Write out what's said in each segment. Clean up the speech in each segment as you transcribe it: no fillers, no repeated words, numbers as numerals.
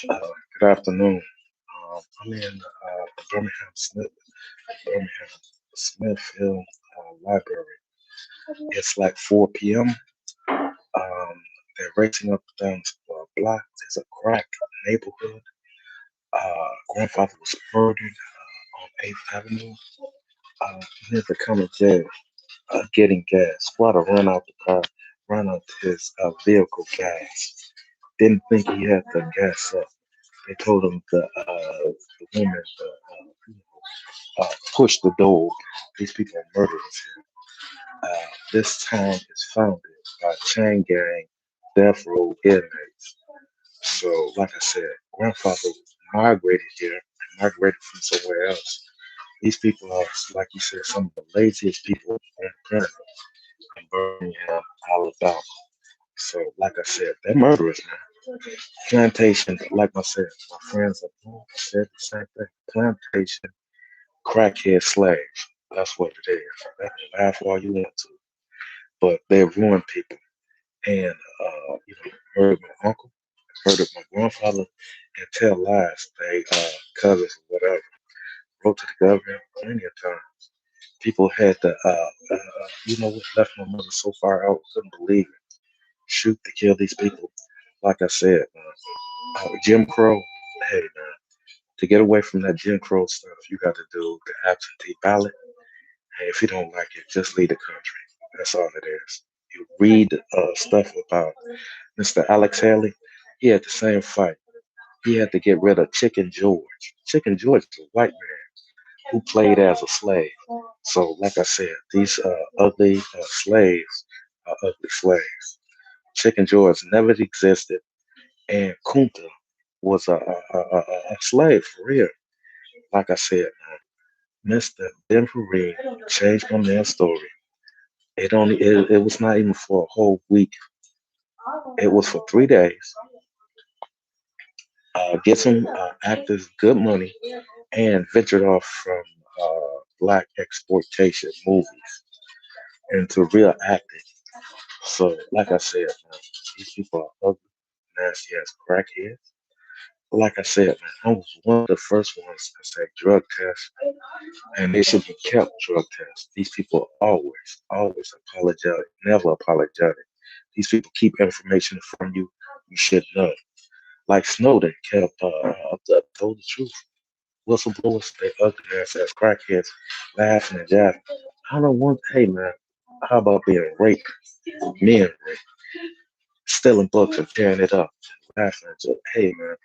Uh, Good afternoon. I'm in the Birmingham Smithfield Library. It's like 4 p.m. They're racing up and down the block. There's a crack neighborhood. Grandfather was murdered on 8th Avenue near the county jail, getting gas. Squatter ran out the car, ran out his vehicle gas. Didn't think he had the gas up. They told him the woman pushed the door open. These people are murderers here. This town is founded by chain gang, death row inmates. So, like I said, grandfather migrated here and migrated from somewhere else. These people are, like you said, some of the laziest people on the planet in Birmingham, Alabama. So, like I said, they're murderers, man. Plantation, like I said, my friends up north said the same thing. Plantation, crackhead slaves. That's what it is. They can laugh all you want to, but they ruin people. And, murdered my uncle, murdered my grandfather, and tell lies. They, cousins or whatever, wrote to the government plenty of times. People had to, what left my mother so far out, couldn't believe it. Shoot to kill these people. Like I said, Jim Crow, hey, man, to get away from that Jim Crow stuff, you got to do the absentee ballot. And if you don't like it, just leave the country. That's all it is. You read stuff about Mr. Alex Haley. He had the same fight. He had to get rid of Chicken George. Chicken George is a white man who played as a slave. So, like I said, these ugly slaves are ugly slaves. Chicken George never existed, and Kunta was a slave for real. Like I said, Mr. Denvery changed my man's story. It was not even for a whole week. It was for 3 days. Get some actors good money and ventured off from black exploitation movies into real acting. So, like I said, man, these people are ugly, nasty ass crackheads. Like I said, man, I was one of the first ones to say drug tests, and they should be kept drug tests. These people are always apologetic, never apologetic. These people keep information from you you should know. Like Snowden kept told the truth. Whistleblowers, they ugly ass crackheads, laughing and jiving. I don't want. Hey man, how about being raped, men raped, stealing books and tearing it up, laughing at you? Hey man,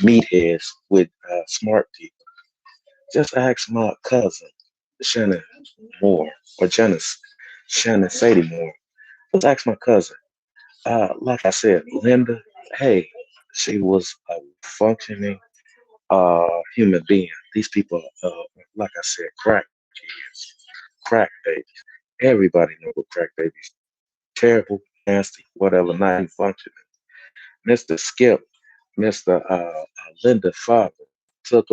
meatheads with smart people. Just ask my cousin, Shannon Moore, or Janice, Shannon Sadie Moore. Just ask my cousin. Like I said, Linda, hey, she was a functioning human being. These people, like I said, crack kids, crack babies. Everybody know what crack babies. Terrible, nasty, whatever, not even functioning. Mr. Skip, Mr. Linda father took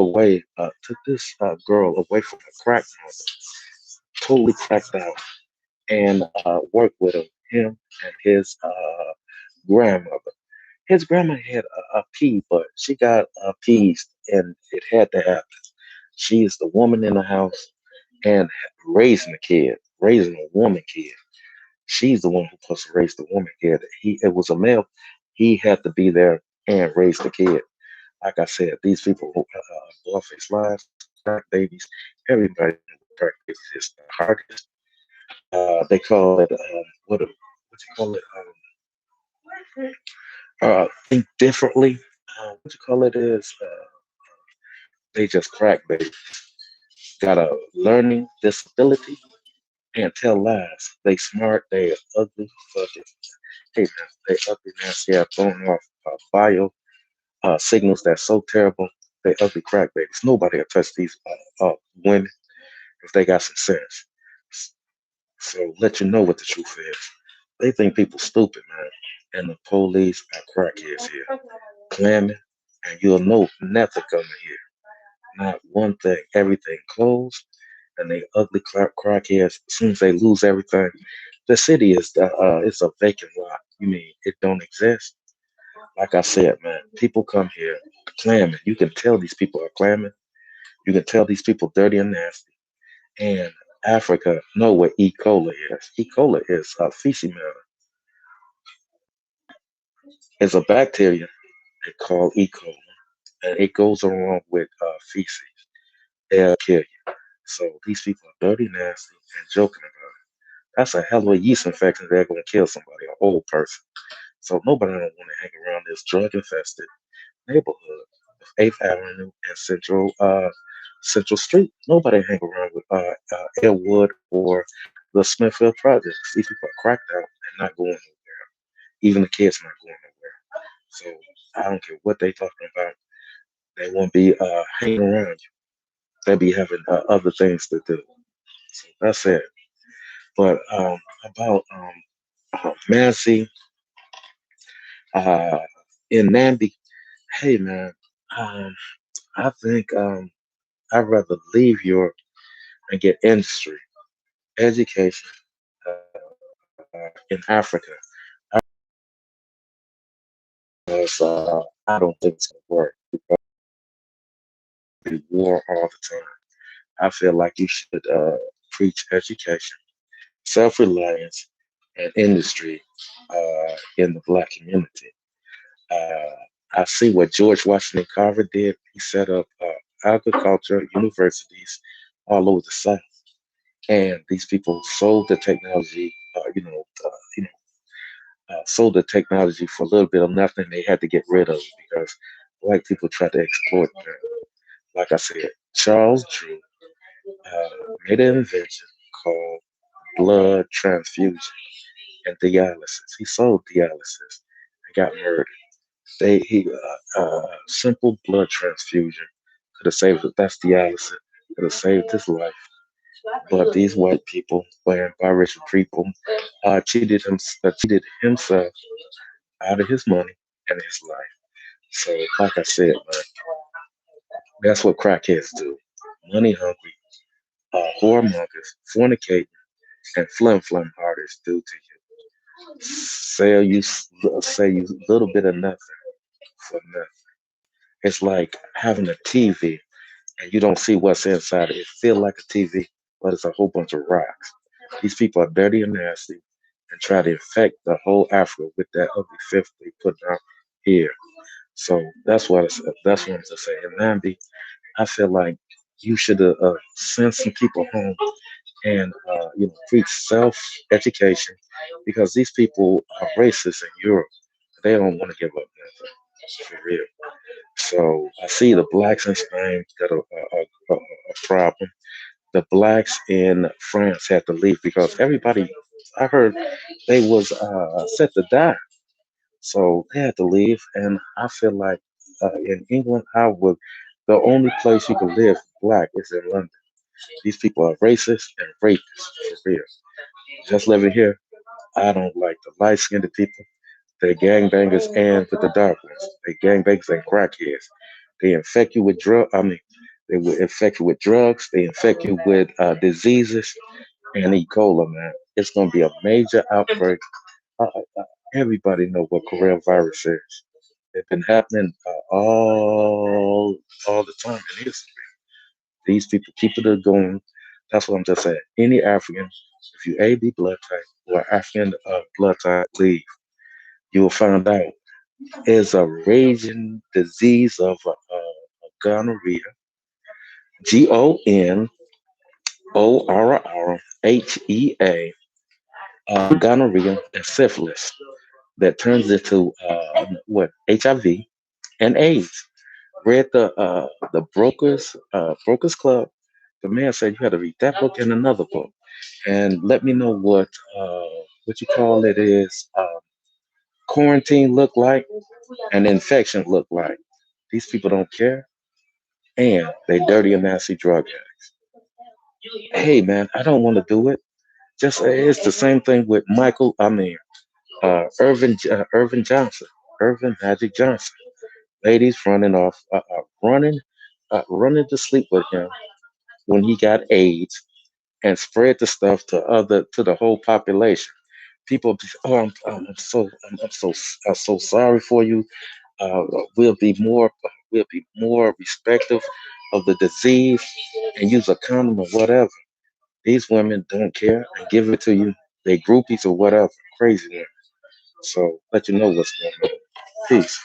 this girl away from her crack mother, totally cracked out, and worked with him and his grandmother. His grandma had a pee, but she got appeased, and it had to happen. She is the woman in the house and raising the kid, raising a woman kid. She's the one who's supposed to raise the woman kid. It was a male. He had to be there and raise the kid. Like I said, these people who blow off his lives, crack babies. Everybody knows what crack babies is the hardest. They call it what you call it? Think differently. What you call it is they just crack babies. Got a learning disability and tell lies. They smart. They ugly. Fucking hey man, they ugly nasty. Have thrown off bio signals that's so terrible. They ugly crack babies. Nobody will touch these women if they got some sense. So let you know what the truth is. They think people stupid, man. And the police are crackheads here. Clamming, and you'll know nothing coming here. Not one thing. Everything closed, and they ugly crackheads. As soon as they lose everything, the city is it's a vacant lot. You mean it don't exist? Like I said, man, people come here clamming. You can tell these people are clamming. You can tell these people dirty and nasty. And Africa know what E. coli is. E. coli is a feces matter. It's a bacteria they call E. coli, and it goes along with feces. They'll kill you. So these people are dirty, nasty, and joking about it. That's a hell of a yeast infection that's going to kill somebody, an old person. So nobody don't want to hang around this drug-infested neighborhood of 8th Avenue and Central Street. Nobody hang around with Elwood or the Smithfield Projects. These people are cracked out and not going nowhere. Even the kids not going nowhere. So I don't care what they talking about. They won't be hanging around you. They be having other things to do. So that's it. But about Mazi uh, in Nnambi, hey man, um, I think I'd rather leave Europe and get industry, education in Africa because I don't think it's going to work because we war all the time. I feel like you should preach education, self reliance, and industry in the black community. Uh, I see what George Washington Carver did. He set up agriculture universities all over the South, and these people sold the technology. Sold the technology for a little bit of nothing. They had to get rid of it because white people tried to exploit them. Like I said, Charles Drew uh, made an invention called blood transfusion and dialysis. He sold dialysis and got murdered. Simple blood transfusion could have saved it. That's dialysis. Could have saved his life. But these white people, playing biracial people, cheated himself out of his money and his life. So, like I said, man, that's what crackheads do. Money hungry, whoremongers, fornicating, and flim artists do to you. Say you little bit of nothing for nothing. It's like having a TV and you don't see what's inside it. It feels like a TV, but it's a whole bunch of rocks. These people are dirty and nasty and try to infect the whole Africa with that ugly filth they put out here. So that's what I'm just saying. And Nambi, I feel like you should send some people home and preach self education because these people are racist in Europe. They don't want to give up nothing for real. So I see the blacks in Spain got a problem. The blacks in France had to leave because everybody I heard they was set to die. So they had to leave, and I feel like in England, the only place you can live black is in London. These people are racist and rapists for real. Just living here, I don't like the light skinned people. They're gangbangers and with the dark ones. They gangbangers and crackheads. They infect you with they will infect you with drugs. They infect you with diseases and E. coli, man. It's going to be a major outbreak. Everybody know what coronavirus is. It's been happening all the time in history. These people keep it going. That's what I'm just saying. Any African, if you AB blood type or African blood type, leave. You will find out is a raging disease of gonorrhea, Gonorrhea, gonorrhea and syphilis that turns into what HIV and AIDS. Read the Brokers Club. The man said you had to read that book and another book, and let me know what you call it is quarantine look like and infection look like. These people don't care, and they dirty and nasty drug addicts. Hey man, I don't want to do it. Just it's the same thing with Irvin Johnson, Irvin Magic Johnson. Ladies running to sleep with him when he got AIDS and spread the stuff to the whole population. People, oh, I'm so sorry for you. Uh, we'll be more, we'll be more respectful of the disease and use a condom or whatever. These women don't care and give it to you. They groupies or whatever, crazy women. So let you know what's going on. Peace.